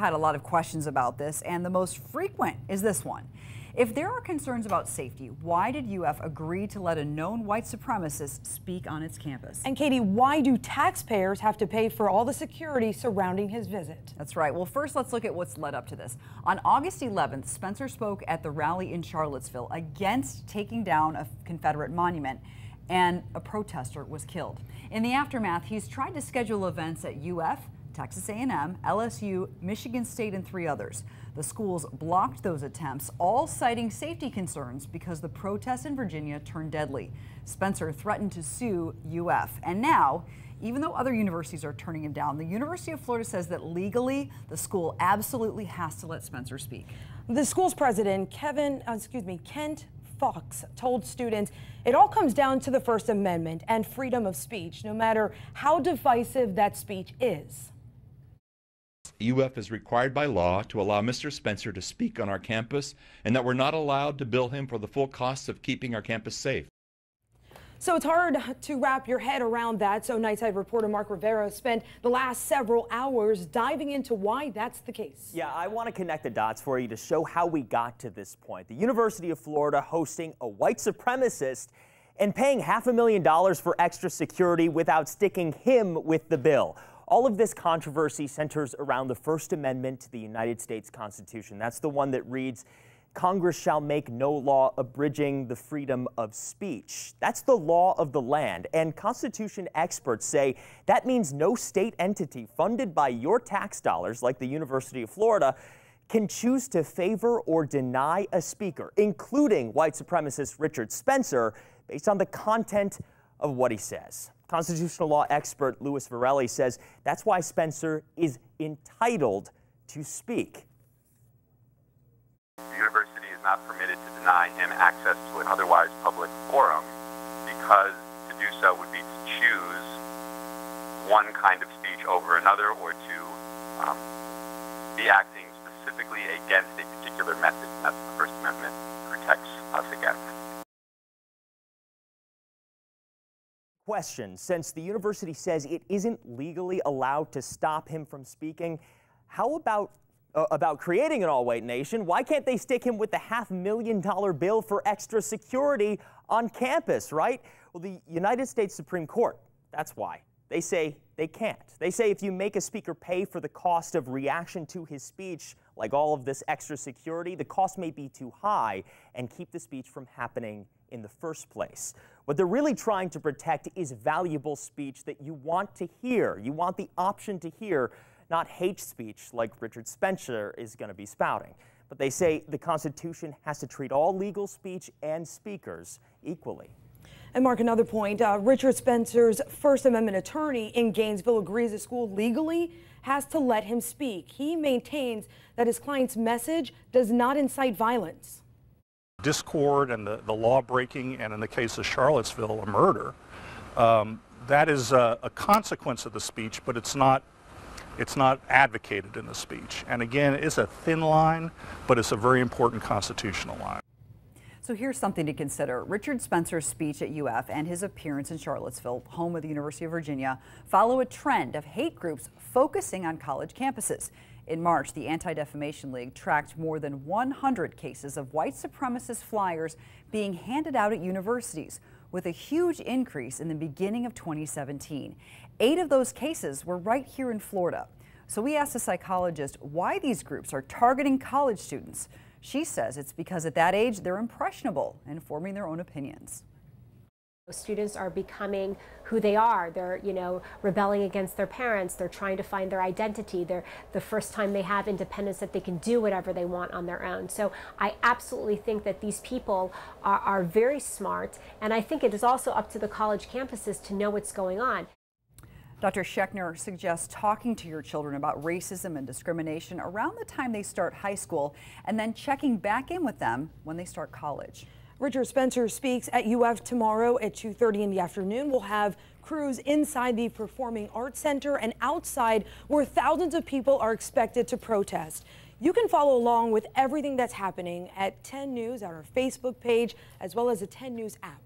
had a lot of questions about this, and the most frequent is this one. If there are concerns about safety, why did UF agree to let a known white supremacist speak on its campus? And Katie, why do taxpayers have to pay for all the security surrounding his visit? That's right. Well, first let's look at what's led up to this. On August 11th, Spencer spoke at the rally in Charlottesville against taking down a Confederate monument, and a protester was killed. In the aftermath, he's tried to schedule events at UF, Texas A&M, LSU, Michigan State, and 3 others. The schools blocked those attempts, all citing safety concerns because the protests in Virginia turned deadly. Spencer threatened to sue UF. And now, even though other universities are turning him down, the University of Florida says that legally the school absolutely has to let Spencer speak. The school's president, Kent Fox, told students it all comes down to the First Amendment and freedom of speech, no matter how divisive that speech is. UF is required by law to allow Mr. Spencer to speak on our campus, and that we're not allowed to bill him for the full costs of keeping our campus safe. So it's hard to wrap your head around that. So Nightside reporter Mark Rivera spent the last several hours diving into why that's the case. Yeah, I want to connect the dots for you to show how we got to this point. The University of Florida hosting a white supremacist and paying $500,000 for extra security without sticking him with the bill. All of this controversy centers around the First Amendment to the United States Constitution. That's the one that reads, Congress shall make no law abridging the freedom of speech. That's the law of the land, and Constitution experts say that means no state entity funded by your tax dollars, like the University of Florida, can choose to favor or deny a speaker, including white supremacist Richard Spencer, based on the content of what he says. Constitutional law expert Louis Varelli says that's why Spencer is entitled to speak. The university is not permitted to deny him access to an otherwise public forum, because to do so would be to choose one kind of speech over another, or to be acting specifically against a particular message. That's what the First Amendment protects us against. Question: since the university says it isn't legally allowed to stop him from speaking, how about creating an all-white nation? Why can't they stick him with the $500,000 bill for extra security on campus, right? Well, the United States Supreme Court, that's why. They say they can't. They say if you make a speaker pay for the cost of reaction to his speech, like all of this extra security, the cost may be too high and keep the speech from happening in the first place. What they're really trying to protect is valuable speech that you want to hear. You want the option to hear, not hate speech like Richard Spencer is going to be spouting. But they say the Constitution has to treat all legal speech and speakers equally. And Mark, another point, Richard Spencer's First Amendment attorney in Gainesville agrees the school legally has to let him speak. He maintains that his client's message does not incite violence. Discord and the law breaking, and in the case of Charlottesville, a murder, that is a consequence of the speech, but it's not advocated in the speech. And again, it's a thin line, but it's a very important constitutional line. So here's something to consider. Richard Spencer's speech at UF and his appearance in Charlottesville, home of the University of Virginia, follow a trend of hate groups focusing on college campuses. In March, the Anti-Defamation League tracked more than 100 cases of white supremacist flyers being handed out at universities, with a huge increase in the beginning of 2017. 8 of those cases were right here in Florida. So we asked a psychologist why these groups are targeting college students. She says it's because at that age they're impressionable and forming their own opinions. Students are becoming who they are. They're, rebelling against their parents. They're trying to find their identity. They're the first time they have independence, that they can do whatever they want on their own. So I absolutely think that these people are very smart, and I think it is also up to the college campuses to know what's going on. Dr. Schechner suggests talking to your children about racism and discrimination around the time they start high school, and then checking back in with them when they start college. Richard Spencer speaks at UF tomorrow at 2:30 in the afternoon. We'll have crews inside the Performing Arts Center and outside, where thousands of people are expected to protest. You can follow along with everything that's happening at 10 News on our Facebook page, as well as the 10 News app.